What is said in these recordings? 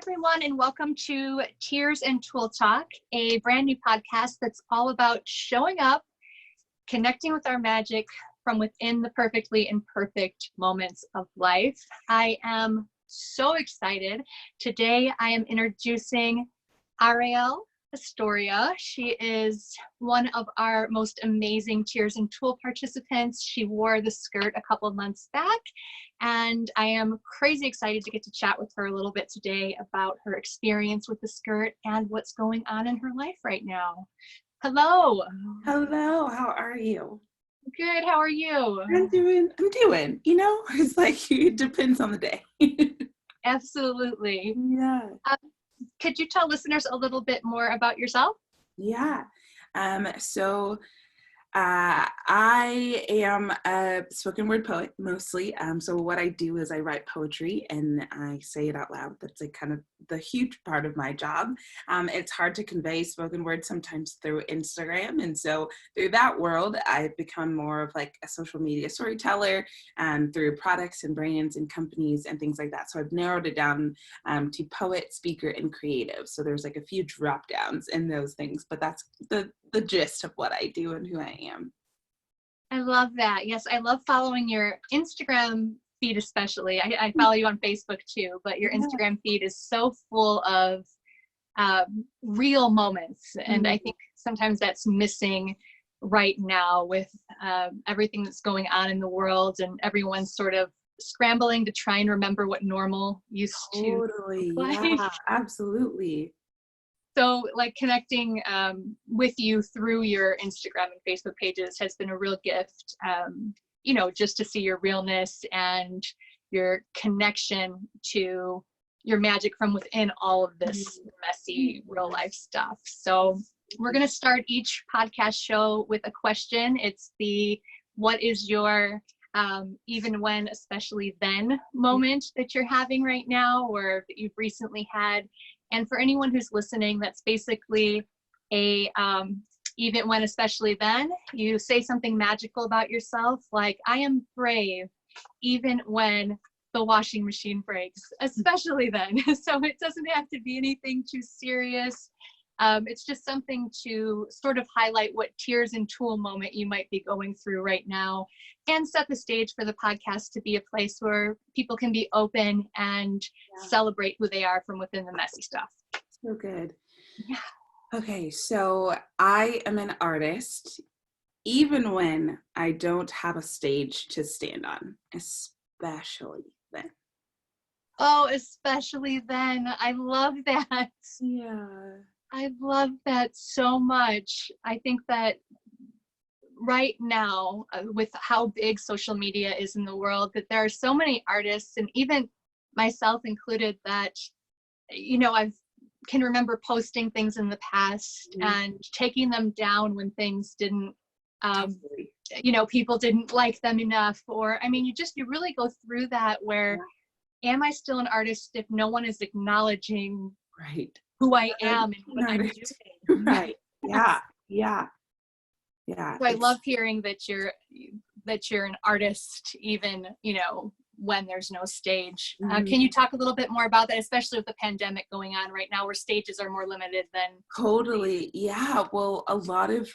everyone, and welcome to Tears Tulle Talk, a brand new podcast that's all about showing up, connecting with our magic from within the perfectly imperfect moments of life. I am so excited. Today, I am introducing Arielle Estoria. She is one of our most amazing Tears Tulle participants. She wore the skirt a couple of months back, and I am crazy excited to get to chat with her a little bit today about her experience with the skirt and what's going on in her life right now. Hello. Hello, how are you? Good, how are you? I'm doing, it's like it depends on the day. Absolutely. Yeah. Could you tell listeners a little bit more about yourself? Yeah. I am a spoken word poet mostly. So what I do is I write poetry and I say it out loud. That's like kind of the huge part of my job. It's hard to convey spoken word sometimes through Instagram. And so through that world, I've become more of like a social media storyteller through products and brands and companies and things like that. So I've narrowed it down to poet, speaker, and creative. So there's like a few drop downs in those things, but that's the gist of what I do and who I am. I love that. Yes, I love following your Instagram feed especially. I follow you on Facebook too, but your Instagram feed is so full of real moments. And I think sometimes that's missing right now with everything that's going on in the world and everyone's sort of scrambling to try and remember what normal used to look like. Yeah, absolutely. So like connecting with you through your Instagram and Facebook pages has been a real gift, just to see your realness and your connection to your magic from within all of this messy real life stuff. So we're going to start each podcast show with a question. It's the, what is your even when, especially then moment that you're having right now or that you've recently had. And for anyone who's listening, that's basically a even when, especially then, you say something magical about yourself, like, I am brave, even when the washing machine breaks, especially then. So it doesn't have to be anything too serious. It's just something to sort of highlight what Tears Tulle moment you might be going through right now and set the stage for the podcast to be a place where people can be open and celebrate who they are from within the messy stuff. So good. Yeah. Okay, so I am an artist, even when I don't have a stage to stand on, especially then. Oh, especially then. I love that. Yeah. I love that so much. I think that right now, with how big social media is in the world, that there are so many artists, and even myself included, that, I can remember posting things in the past and taking them down when things didn't, people didn't like them enough. Or, you really go through that where, am I still an artist if no one is acknowledging who I am and what I'm doing? Right. Yeah. So I love hearing that you're an artist, even, when there's no stage. Can you talk a little bit more about that, especially with the pandemic going on right now where stages are more limited than... Totally. Yeah. Well, a lot of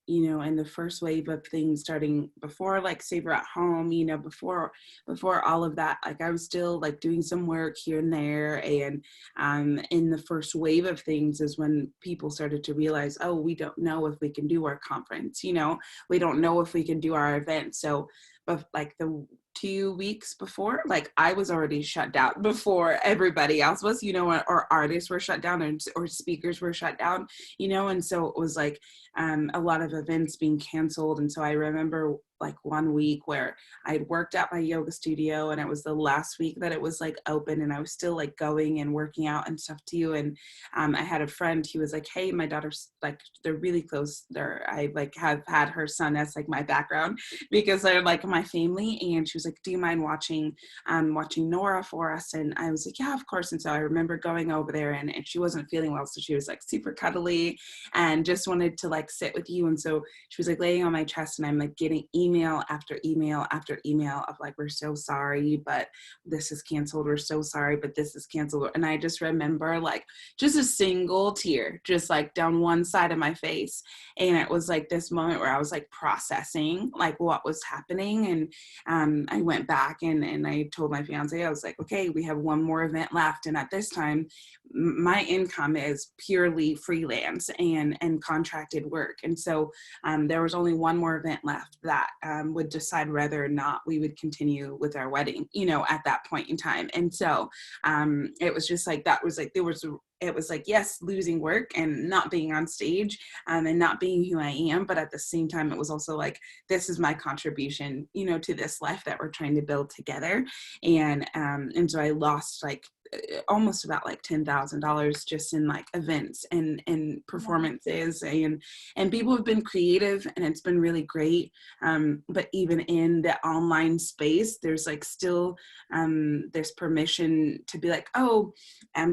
in the first wave of things starting before like Saver at Home, before all of that, like I was still like doing some work here and there. And in the first wave of things is when people started to realize, oh, we don't know if we can do our conference, we don't know if we can do our event. So, but like the 2 weeks before, like I was already shut down before everybody else was, or artists were shut down or speakers were shut down, and so it was like a lot of events being canceled. And so I remember like 1 week where I'd worked at my yoga studio and it was the last week that it was like open and I was still like going and working out and stuff too. And I had a friend who was like, hey, my daughter's like, they're really close. I like have had her son as like my background because they're like my family. And she was like, do you mind watching Nora for us? And I was like, yeah, of course. And so I remember going over there and she wasn't feeling well. So she was like super cuddly and just wanted to like sit with you. And so she was like laying on my chest and I'm like getting emails email after email after email of like, we're so sorry, but this is canceled. We're so sorry, but this is canceled. And I just remember like just a single tear just like down one side of my face. And it was like this moment where I was like processing like what was happening. And I went back and I told my fiance, I was like, okay, we have one more event left. And at this time, my income is purely freelance and contracted work. And so there was only one more event left that would decide whether or not we would continue with our wedding, you know, at that point in time. And so it was just like, that was like, it was like, yes, losing work and not being on stage and not being who I am. But at the same time, it was also like, this is my contribution, you know, to this life that we're trying to build together. And so I lost like almost about like $10,000 just in like events and performances, and people have been creative and it's been really great. But even in the online space, there's like still there's permission to be like, oh,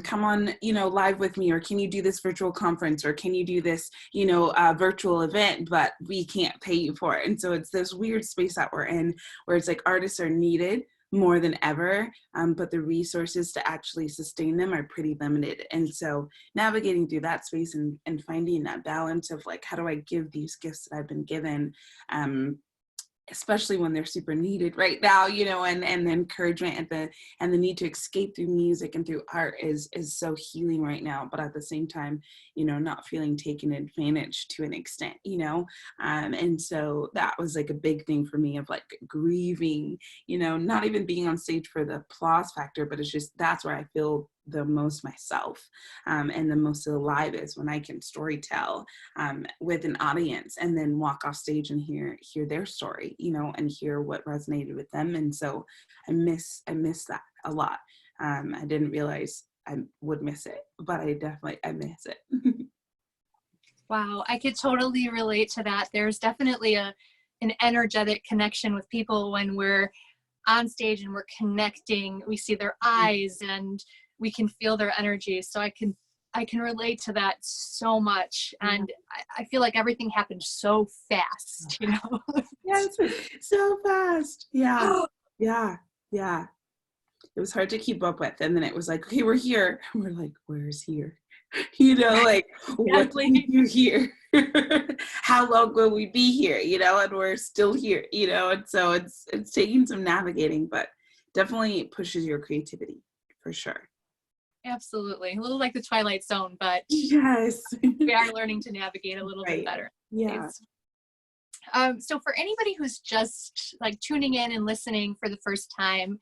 come on, you know, live with me, or can you do this virtual conference, or can you do this, you know, virtual event, but we can't pay you for it. And so it's this weird space that we're in where it's like artists are needed more than ever, but the resources to actually sustain them are pretty limited. And so navigating through that space and finding that balance of like, how do I give these gifts that I've been given, especially when they're super needed right now, you know, and the encouragement and the need to escape through music and through art is so healing right now. But at the same time, you know, not feeling taken advantage to an extent, you know, and so that was like a big thing for me of like grieving, you know, not even being on stage for the applause factor, but it's just, that's where I feel the most myself and the most alive is when I can storytell with an audience and then walk off stage and hear their story, you know, and hear what resonated with them. And so I miss that a lot. I didn't realize I would miss it, but I miss it. Wow, I could totally relate to that. There's definitely an energetic connection with people when we're on stage and we're connecting. We see their eyes and we can feel their energy. So I can relate to that so much. And I feel like everything happened so fast, you know? Yes, so fast. Yeah. Yeah. Yeah. It was hard to keep up with. And then it was like, okay, we're here. And we're like, where's here? You know, like, what do we do here? How long will we be here? You know, and we're still here, you know? And so it's taking some navigating, but definitely pushes your creativity for sure. Absolutely. A little like the Twilight Zone, but yes, we are learning to navigate a little bit better. Yeah. So for anybody who's just like tuning in and listening for the first time,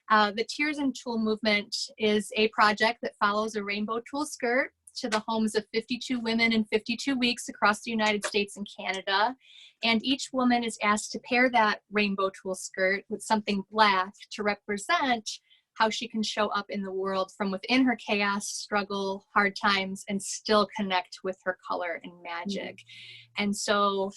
the Tears Tulle Movement is a project that follows a rainbow tulle skirt to the homes of 52 women in 52 weeks across the United States and Canada. And each woman is asked to pair that rainbow tulle skirt with something black to represent how she can show up in the world from within her chaos, struggle, hard times, and still connect with her color and magic. And so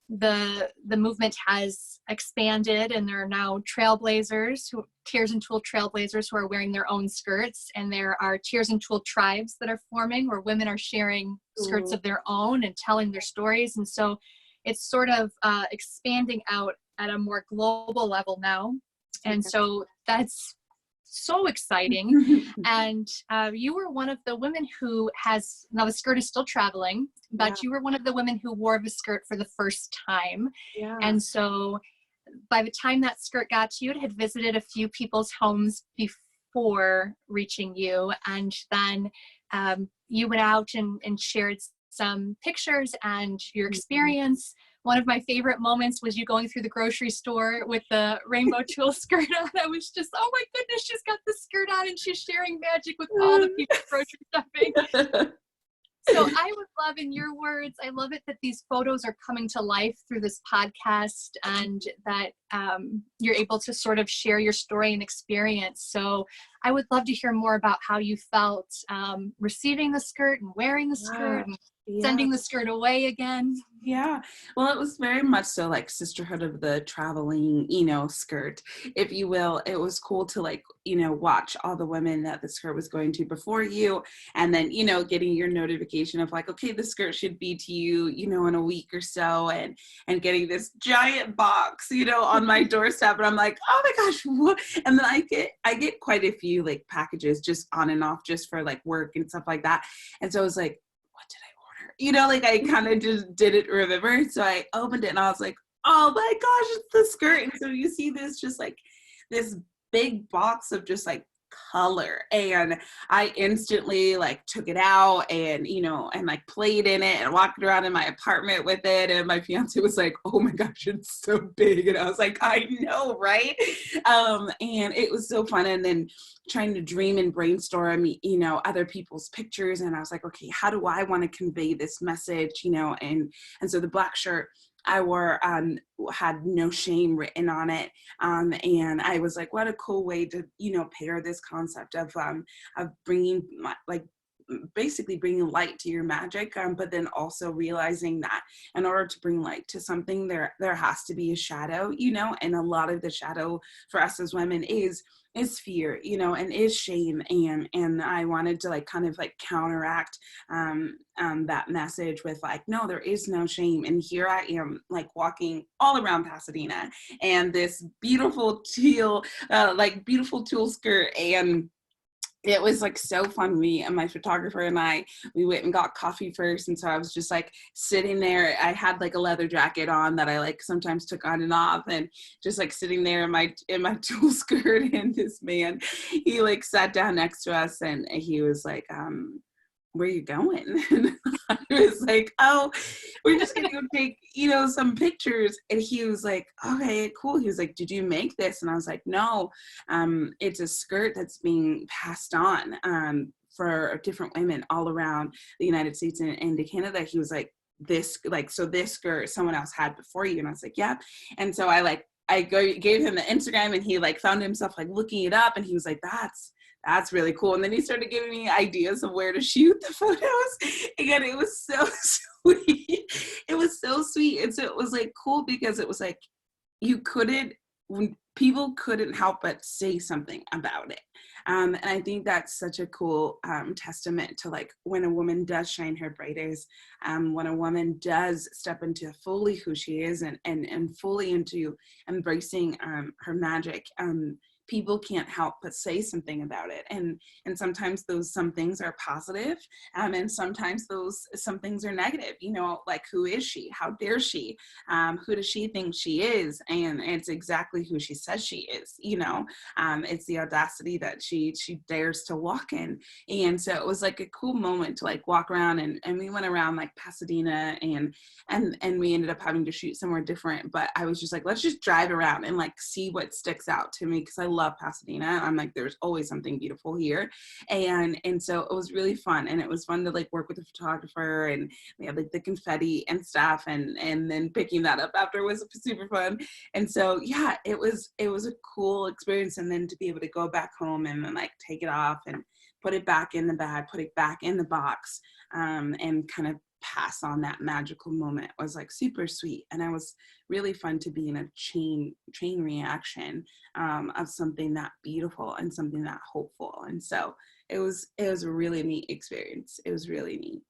the movement has expanded, and there are now trailblazers, Tears Tulle trailblazers, who are wearing their own skirts, and there are Tears Tulle tribes that are forming where women are sharing skirts of their own and telling their stories. And so it's sort of expanding out at a more global level now. And so that's so exciting. And you were one of the women who has, now the skirt is still traveling, but you were one of the women who wore the skirt for the first time. And so by the time that skirt got to you, it had visited a few people's homes before reaching you. And then you went out and shared some pictures and your experience. One of my favorite moments was you going through the grocery store with the rainbow tulle skirt on. I was just, oh my goodness, she's got the skirt on and she's sharing magic with all the people grocery shopping. So I would love, in your words, I love it that these photos are coming to life through this podcast, and that you're able to sort of share your story and experience. So I would love to hear more about how you felt receiving the skirt and wearing the skirt and sending the skirt away again. Yeah. Well, it was very much so like sisterhood of the traveling, you know, skirt, if you will. It was cool to like, you know, watch all the women that the skirt was going to before you. And then, you know, getting your notification of like, okay, the skirt should be to you, you know, in a week or so. And getting this giant box, you know, on my doorstep. And I'm like, oh my gosh, what? And then I get quite a few like packages just on and off just for like work and stuff like that. And so I was like, what did I order? You know, like I kind of just didn't remember. So I opened it and I was like, oh my gosh, it's the skirt. And so you see this just like this big box of just like color, and I instantly like took it out and, you know, and like played in it and walked around in my apartment with it, and my fiance was like, oh my gosh, it's so big. And I was like, I know, right? And it was so fun. And then trying to dream and brainstorm, you know, other people's pictures, and I was like, okay, how do I want to convey this message, you know? And so the black shirt I wore had no shame written on it, and I was like, what a cool way to, you know, pair this concept of bringing like basically bringing light to your magic, but then also realizing that in order to bring light to something, there has to be a shadow, you know, and a lot of the shadow for us as women is fear, you know, and is shame, and I wanted to like kind of like counteract that message with like, no, there is no shame. And here I am like walking all around Pasadena and this beautiful teal beautiful tulle skirt, and it was like so fun. Me and my photographer and we went and got coffee first. And so I was just like sitting there. I had like a leather jacket on that I like sometimes took on and off, and just like sitting there in my tulle skirt. And this man, he like sat down next to us and he was like, where you going? And I was like, oh, we're just gonna go take, you know, some pictures. And he was like, okay, cool. He was like, did you make this? And I was like, no, it's a skirt that's being passed on for different women all around the United States and to Canada. He was like, this skirt someone else had before you. And I was like, yeah. And so I gave him the Instagram, and he like found himself like looking it up, and he was like, that's really cool. And then he started giving me ideas of where to shoot the photos. Again, it was so sweet. It was so sweet. And so it was like cool because it was like people couldn't help but say something about it. And I think that's such a cool testament to like when a woman does shine her brightest, when a woman does step into fully who she is and fully into embracing her magic, people can't help but say something about it. And sometimes those some things are positive, and sometimes those some things are negative, you know, like who is she? How dare she? Who does she think she is? And it's exactly who she says she is, you know. It's the audacity that she dares to walk in. And so it was like a cool moment to like walk around, and we went around like Pasadena, and we ended up having to shoot somewhere different. But I was just like, let's just drive around and like see what sticks out to me, because I love Pasadena. I'm like, there's always something beautiful here. And so it was really fun. And it was fun to like work with the photographer, and we had like the confetti and stuff, and then picking that up after was super fun. And so yeah, it was a cool experience. And then to be able to go back home and then like take it off and put it back in the bag, put it back in the box, and kind of pass on that magical moment was like super sweet. And it was really fun to be in a chain reaction of something that beautiful and something that hopeful. And so it was a really neat experience. It was really neat.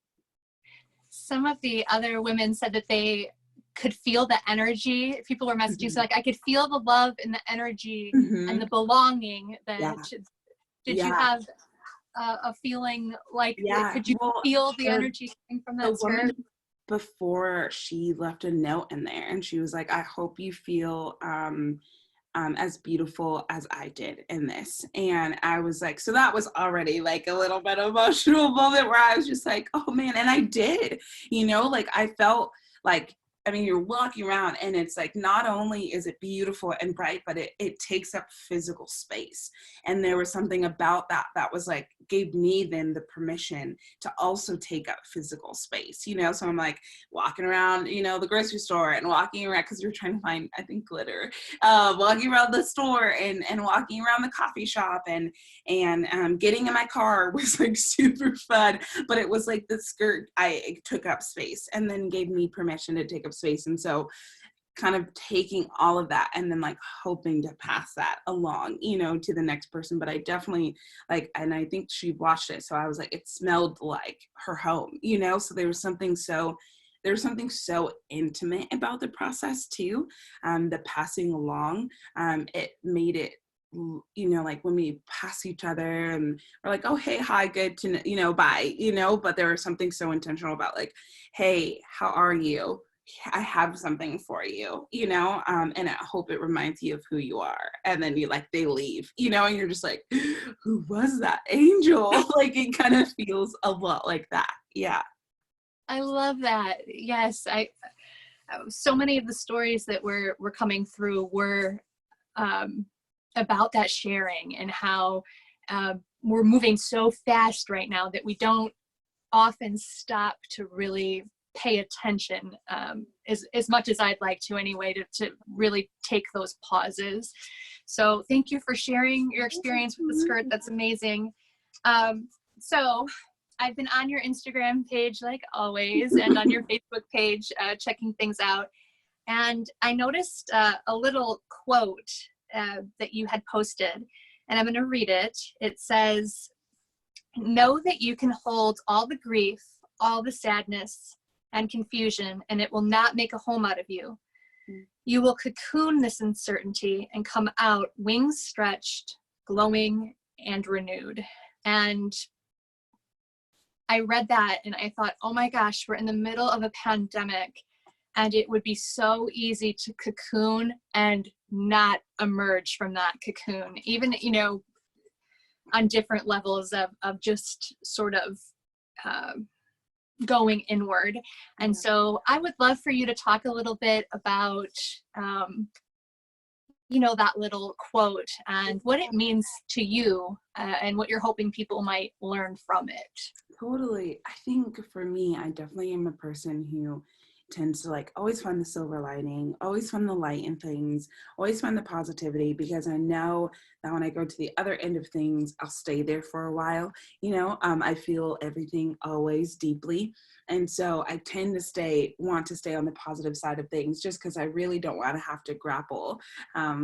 Some of the other women said that they could feel the energy. People were messaging, so like I could feel the love and the energy and the belonging that did you have a feeling like could you feel the energy coming from that skirt? Before she left a note in there, and she was like, I hope you feel as beautiful as I did in this. And I was like, so that was already like a little bit emotional moment where I was just like, oh man. And I did, you know, like I felt like I mean, you're walking around and it's like, not only is it beautiful and bright, but it takes up physical space. And there was something about that was like, gave me then the permission to also take up physical space, you know? So I'm like walking around, you know, the grocery store and walking around, cause we were trying to find, I think, glitter, walking around the store and walking around the coffee shop and getting in my car was like super fun, but it was like the skirt, I took up space and then gave me permission to take up space. And so kind of taking all of that and then like hoping to pass that along, you know, to the next person. But I definitely like, and I think she watched it. So I was like, it smelled like her home, you know? So there was something so intimate about the process too, the passing along. It made it, you know, like when we pass each other and we're like, oh, hey, hi, good to know, you know, bye, you know, but there was something so intentional about like, hey, how are you? I have something for you, you know, and I hope it reminds you of who you are. And then you like, they leave, you know, and you're just like, who was that angel? Like it kind of feels a lot like that. Yeah. I love that. Yes. So many of the stories that were coming through were about that sharing and how we're moving so fast right now that we don't often stop to really pay attention as much as I'd like to anyway, to really take those pauses. So thank you for sharing your experience with the skirt. That's amazing. So I've been on your Instagram page like always and on your Facebook page checking things out. And I noticed a little quote that you had posted, and I'm going to read it. It says, "Know that you can hold all the grief, all the sadness and confusion, and it will not make a home out of you. You will cocoon this uncertainty and come out wings stretched, glowing, and renewed." And I read that and I thought, oh my gosh, we're in the middle of a pandemic and it would be so easy to cocoon and not emerge from that cocoon, even, you know, on different levels of just sort of going inward. And so I would love for you to talk a little bit about, you know, that little quote and what it means to you and what you're hoping people might learn from it. Totally. I think for me, I definitely am a person who tends to like always find the silver lining, always find the light in things, always find the positivity, because I know that when I go to the other end of things, I'll stay there for a while. You know, I feel everything always deeply. And so I tend to want to stay on the positive side of things, just because I really don't want to have to grapple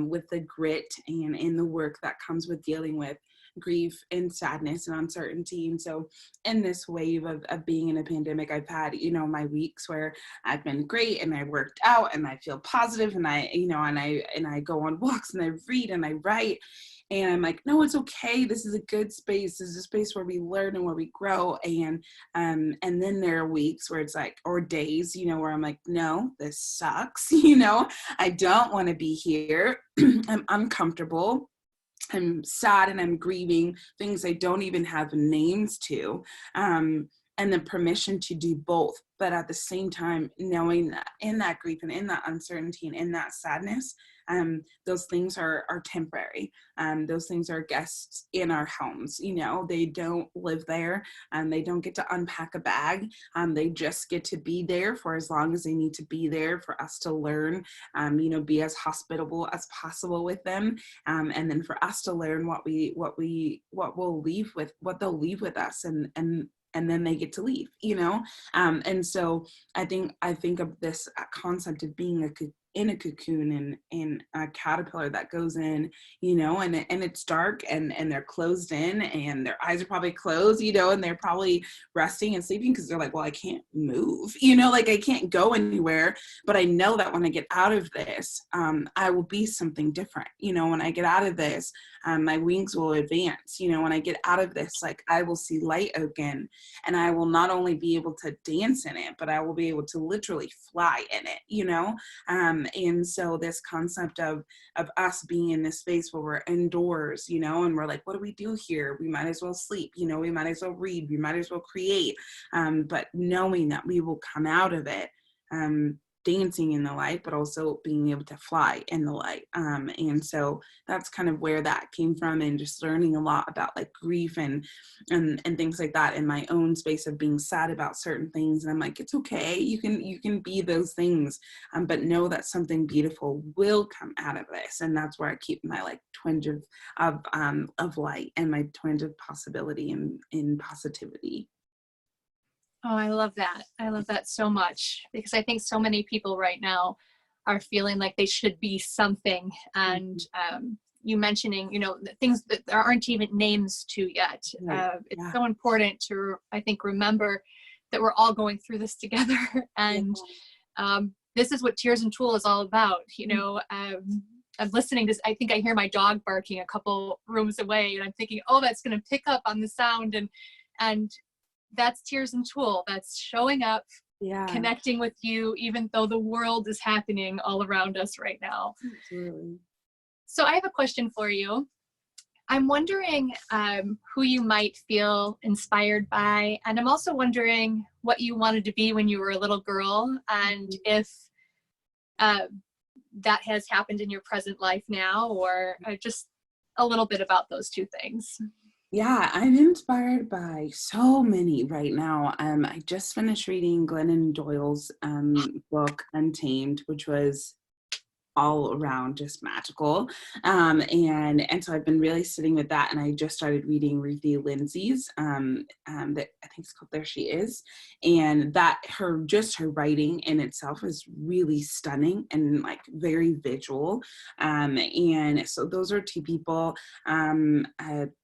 with the grit and in the work that comes with dealing with grief and sadness and uncertainty. And so in this wave of being in a pandemic, I've had, you know, my weeks where I've been great and I worked out and I feel positive and I, you know, and I go on walks and I read and I write. And I'm like, no, it's okay. This is a good space. This is a space where we learn and where we grow. And then there are weeks where it's like, or days, you know, where I'm like, no, this sucks. You know, I don't want to be here. I'm uncomfortable. I'm sad and I'm grieving things I don't even have names to, and the permission to do both. But at the same time, knowing that in that grief and in that uncertainty and in that sadness, those things are temporary. Those things are guests in our homes. You know, they don't live there and they don't get to unpack a bag. They just get to be there for as long as they need to be there for us to learn, you know, be as hospitable as possible with them. And then for us to learn what they'll leave with us, and then they get to leave, you know? And so I think of this concept of being in a cocoon and a caterpillar that goes in, you know, and it's dark and they're closed in and their eyes are probably closed, you know, and they're probably resting and sleeping because they're like, well, I can't move, you know, like I can't go anywhere, but I know that when I get out of this, I will be something different. You know, when I get out of this, my wings will advance. You know, when I get out of this, like I will see light again, and I will not only be able to dance in it, but I will be able to literally fly in it, you know? And so this concept of us being in this space where we're indoors, you know, and we're like, what do we do here? We might as well sleep, you know, we might as well read, we might as well create, but knowing that we will come out of it dancing in the light, but also being able to fly in the light. And so that's kind of where that came from, and just learning a lot about like grief and things like that in my own space of being sad about certain things. And I'm like, it's okay. You can be those things, but know that something beautiful will come out of this. And that's where I keep my like twinge of light and my twinge of possibility and in positivity. Oh, I love that. I love that so much, because I think so many people right now are feeling like they should be something. And you mentioning, you know, the things that there aren't even names to yet. Right. It's so important to, I think, remember that we're all going through this together. And this is what Tears Tulle is all about. You know, I'm listening to, I think I hear my dog barking a couple rooms away, and I'm thinking, oh, that's going to pick up on the sound. And that's Tears Tulle. That's showing up, connecting with you, even though the world is happening all around us right now. Absolutely. So I have a question for you. I'm wondering who you might feel inspired by. And I'm also wondering what you wanted to be when you were a little girl, and if that has happened in your present life now, or just a little bit about those two things. Yeah, I'm inspired by so many right now. I just finished reading Glennon Doyle's book Untamed, which was all around just magical. And so I've been really sitting with that, and I just started reading Ruthie Lindsay's that I think it's called There She Is. And that her writing in itself is really stunning and like very visual. And so those are two people.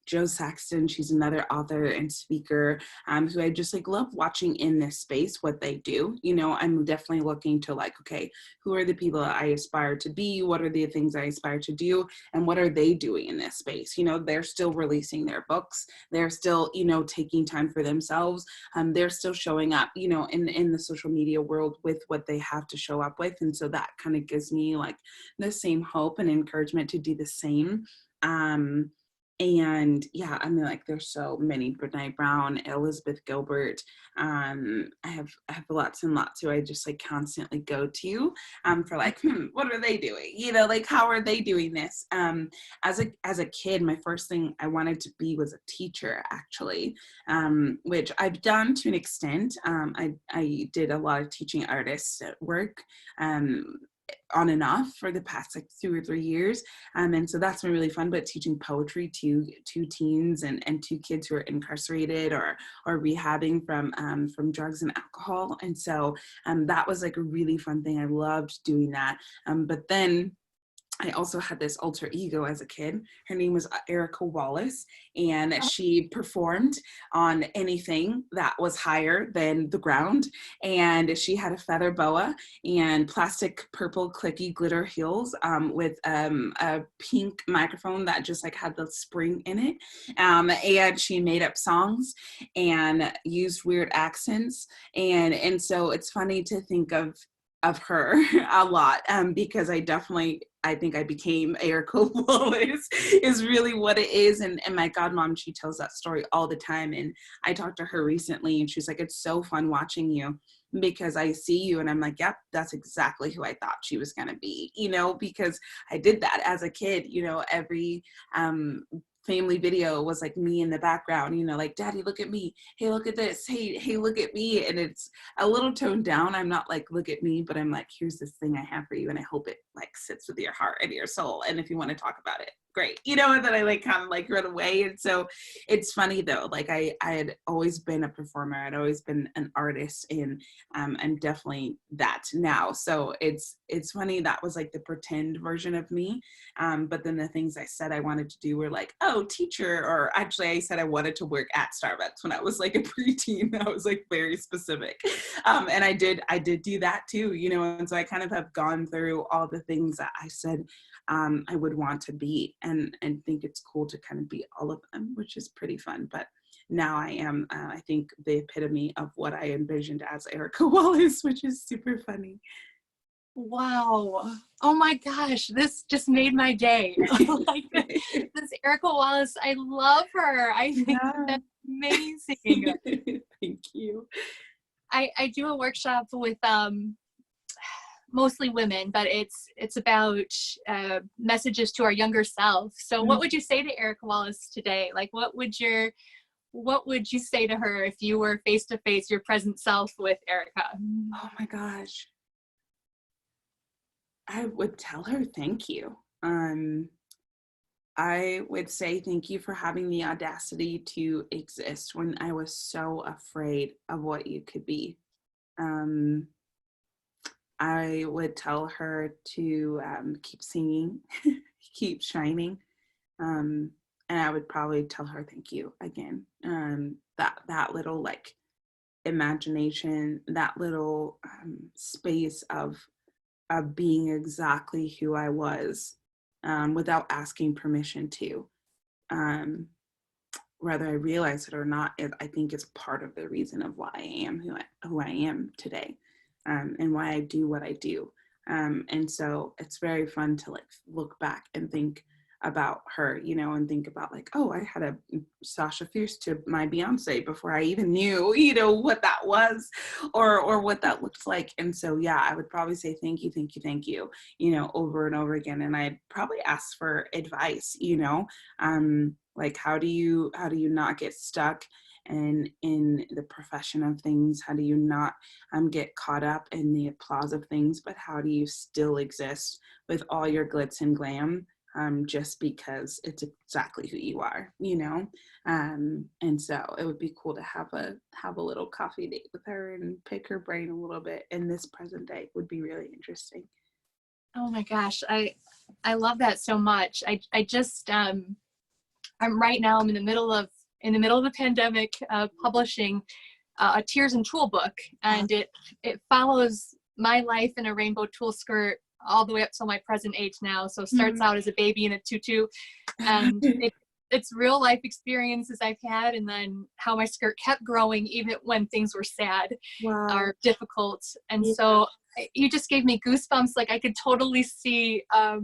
Jo Saxton, she's another author and speaker who I just like love watching in this space, what they do. You know, I'm definitely looking to like, okay, who are the people that I aspire to be? What are the things I aspire to do? And what are they doing in this space? You know, they're still releasing their books. They're still, you know, taking time for themselves. They're still showing up, you know, in the social media world with what they have to show up with. And so that kind of gives me like the same hope and encouragement to do the same. And yeah, I mean, like there's so many. Brene Brown, Elizabeth Gilbert. I have lots and lots who I just like constantly go to for like, what are they doing? You know, like how are they doing this? As a kid, my first thing I wanted to be was a teacher, actually, which I've done to an extent. I did a lot of teaching artist work. On and off for the past like 2 or 3 years. And so that's been really fun, but teaching poetry to teens and to kids who are incarcerated or rehabbing from drugs and alcohol. And so that was like a really fun thing. I loved doing that. But then I also had this alter ego as a kid. Her name was Erica Wallace, and she performed on anything that was higher than the ground. And she had a feather boa and plastic purple clicky glitter heels with a pink microphone that just like had the spring in it. And she made up songs and used weird accents. And so it's funny to think of her a lot because I think I became Arielle Wallace is really what it is. And my godmom, she tells that story all the time. And I talked to her recently and she's like, it's so fun watching you because I see you and I'm like, yep, that's exactly who I thought she was going to be, you know, because I did that as a kid, you know, every family video was like me in the background, you know, like, Daddy, look at me. Hey, look at this. Hey, look at me. And it's a little toned down. I'm not like, look at me, but I'm like, here's this thing I have for you. And I hope it like sits with your heart and your soul. And if you want to talk about it, great. You know, and then I like kind of like run away. And so it's funny though, like I had always been a performer. I'd always been an artist and I'm definitely that now. So it's funny. That was like the pretend version of me. But then the things I said I wanted to do were like, oh, teacher, or actually I said I wanted to work at Starbucks when I was like a preteen. I was like very specific. And I did do that too, you know, and so I kind of have gone through all the things that I said I would want to be and think it's cool to kind of be all of them, which is pretty fun. But now I am, I think, the epitome of what I envisioned as Arielle Wallace, which is super funny. Wow. Oh my gosh, this just made my day. Like this Arielle Wallace, I love her. I think that's amazing. Thank you. I do a workshop with mostly women, but it's about messages to our younger self. So what would you say to Erica Wallace today? Like, what would you say to her if you were face to face your present self with Erica? Oh my gosh. I would tell her thank you. I would say thank you for having the audacity to exist when I was so afraid of what you could be. I would tell her to keep singing, keep shining, and I would probably tell her thank you again. That little like imagination, that little space of being exactly who I was, without asking permission to. Whether I realize it or not, I think it's part of the reason of why I am who I am today, and why I do what I do. And so it's very fun to like look back and think about her, you know, and think about like, oh, I had a Sasha Fierce to my Beyonce before I even knew, you know, what that was or what that looks like. And so, yeah, I would probably say thank you, thank you, thank you, you know, over and over again. And I'd probably ask for advice, you know, like how do you not get stuck in the profession of things? How do you not get caught up in the applause of things, but how do you still exist with all your glitz and glam, just because it's exactly who you are, you know? And so it would be cool to have a little coffee date with her and pick her brain a little bit in this present day. Would be really interesting. Oh my gosh, I love that so much. I just I'm right now I'm in the middle of the pandemic, publishing a Tears Tulle book, and it follows my life in a rainbow tulle skirt all the way up till my present age now. So it starts out as a baby in a tutu, and it's real life experiences I've had, and then how my skirt kept growing even when things were sad. Wow. Or difficult. And so you just gave me goosebumps. Like I could totally see a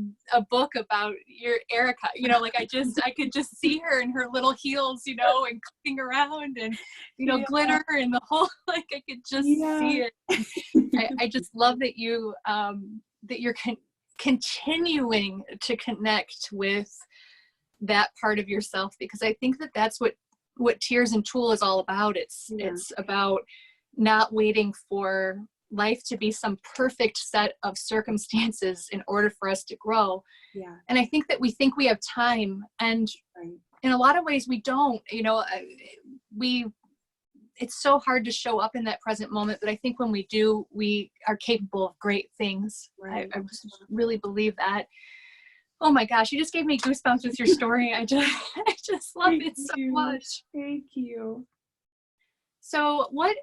book about your Erica, you know, like I could just see her in her little heels, you know, and clicking around and, you know, glitter and the whole, like I could just see it. I just love that you're continuing to connect with that part of yourself, because I think that that's what Tears Tulle is all about. It's about not waiting for life to be some perfect set of circumstances in order for us to grow. Yeah. And I think that we think we have time, and in a lot of ways we don't, you know, it's so hard to show up in that present moment, but I think when we do, we are capable of great things. I really believe that. Oh my gosh, you just gave me goosebumps with your story. I just love it so much. Thank you. So what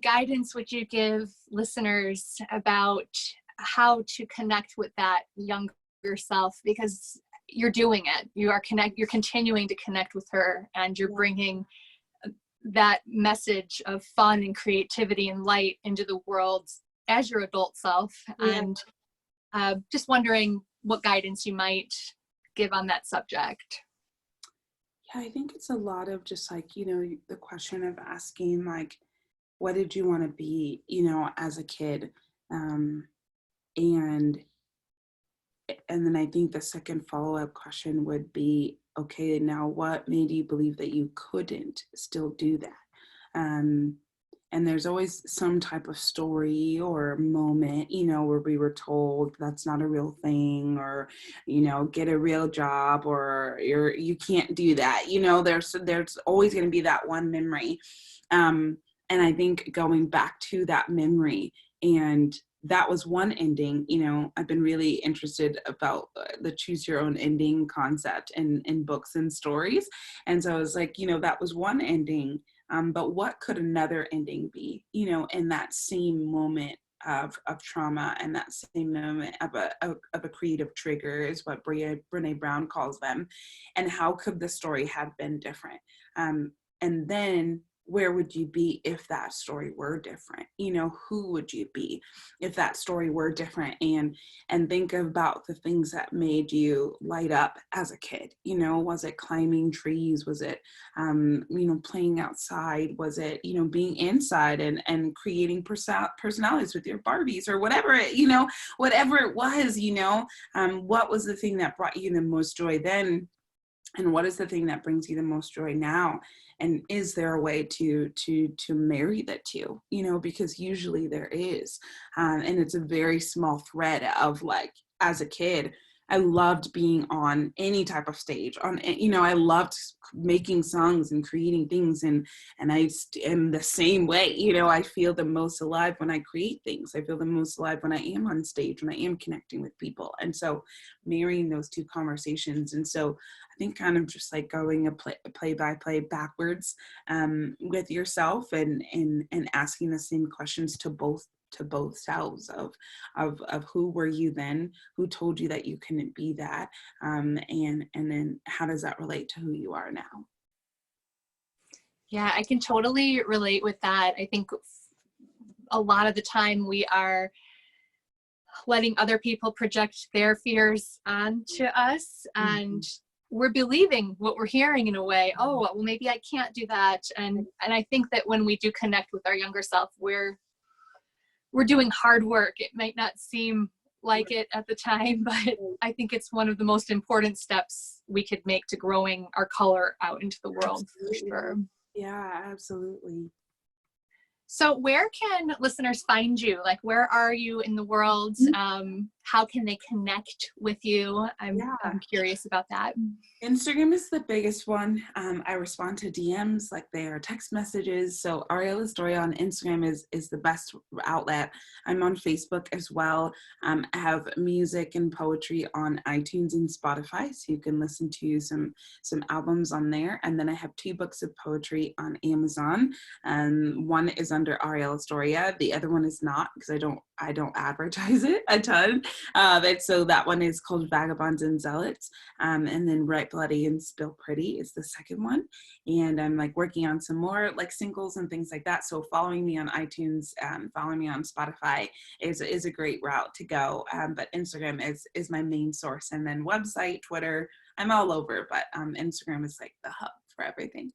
guidance would you give listeners about how to connect with that younger self? Because you're doing it. You're continuing to connect with her, and you're bringing that message of fun and creativity and light into the world as your adult self. And just wondering what guidance you might give on that subject. Yeah, I think it's a lot of just like, you know, the question of asking like, what did you want to be, you know, as a kid? And then I think the second follow-up question would be, okay, now what made you believe that you couldn't still do that? And there's always some type of story or moment, you know, where we were told that's not a real thing, or, you know, get a real job, or you can't do that. You know, there's always going to be that one memory. And I think going back to that memory, and that was one ending. You know, I've been really interested about the choose your own ending concept in books and stories. And so I was like, you know, that was one ending. But what could another ending be, you know, in that same moment of trauma, and that same moment of a creative trigger is what Brene Brown calls them. And how could the story have been different? And then where would you be if that story were different? You know, who would you be if that story were different? And think about the things that made you light up as a kid. You know, was it climbing trees? Was it, you know, playing outside? Was it, you know, being inside and creating personalities with your Barbies or whatever, you know, whatever it was, you know, what was the thing that brought you the most joy then? And what is the thing that brings you the most joy now? And is there a way to marry the two? You know, because usually there is, and it's a very small thread of like, as a kid, I loved being on any type of stage. You know, I loved making songs and creating things, and I am the same way. You know, I feel the most alive when I create things. I feel the most alive when I am on stage, when I am connecting with people. And so, marrying those two conversations, and so I think kind of just like going a play by play backwards with yourself, and asking the same questions to both selves of who were you then, who told you that you couldn't be that, and then how does that relate to who you are now? Yeah, I can totally relate with that. I think a lot of the time we are letting other people project their fears onto us, and we're believing what we're hearing in a way. Oh, well, maybe I can't do that. And I think that when we do connect with our younger self, we're doing hard work. It might not seem like it at the time, but I think it's one of the most important steps we could make to growing our color out into the world. Absolutely. For sure. Yeah, absolutely. So where can listeners find you? Like, where are you in the world? How can they connect with you? I'm curious about that. Instagram is the biggest one. I respond to DMs like they are text messages. So Arielle Estoria on Instagram is the best outlet. I'm on Facebook as well. I have music and poetry on iTunes and Spotify, so you can listen to some albums on there. And then I have 2 books of poetry on Amazon. One is under Arielle Estoria. The other one is not, because I don't advertise it a ton. So that one is called Vagabonds and Zealots. And then Write Bloody and Spill Pretty is the second one. And I'm like working on some more like singles and things like that. So following me on iTunes, following me on Spotify is a great route to go. But Instagram is my main source. And then website, Twitter, I'm all over, but Instagram is like the hub for everything.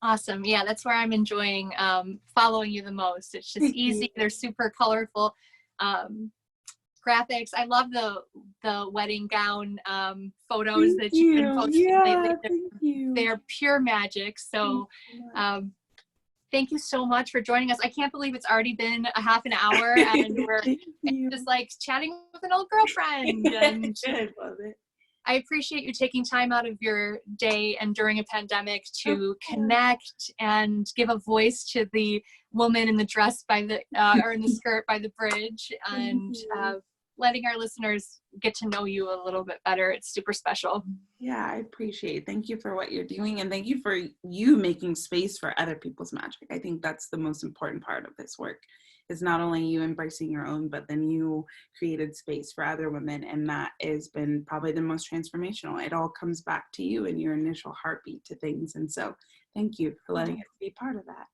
Awesome. Yeah, that's where I'm enjoying following you the most. It's just easy. They're super colorful graphics. I love the wedding gown photos that you've been posting lately. They're pure magic. So thank you so much for joining us. I can't believe it's already been a half an hour and we're just like chatting with an old girlfriend. And I love it. I appreciate you taking time out of your day and during a pandemic to connect and give a voice to the woman in the dress by the or in the skirt by the bridge, and letting our listeners get to know you a little bit better. It's super special. Yeah, I appreciate it. Thank you for what you're doing, and thank you for you making space for other people's magic. I think that's the most important part of this work, is not only you embracing your own, but then you created space for other women, and that has been probably the most transformational. It all comes back to you and your initial heartbeat to things, and so thank you for letting us be part of that.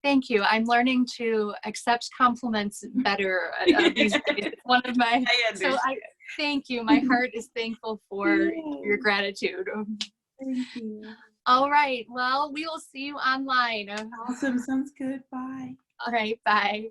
Thank you. I'm learning to accept compliments better these days. It's one of my, thank you. My heart is thankful for your gratitude. Thank you. All right. Well, we will see you online. Awesome. Sounds good. Bye. All right. Bye.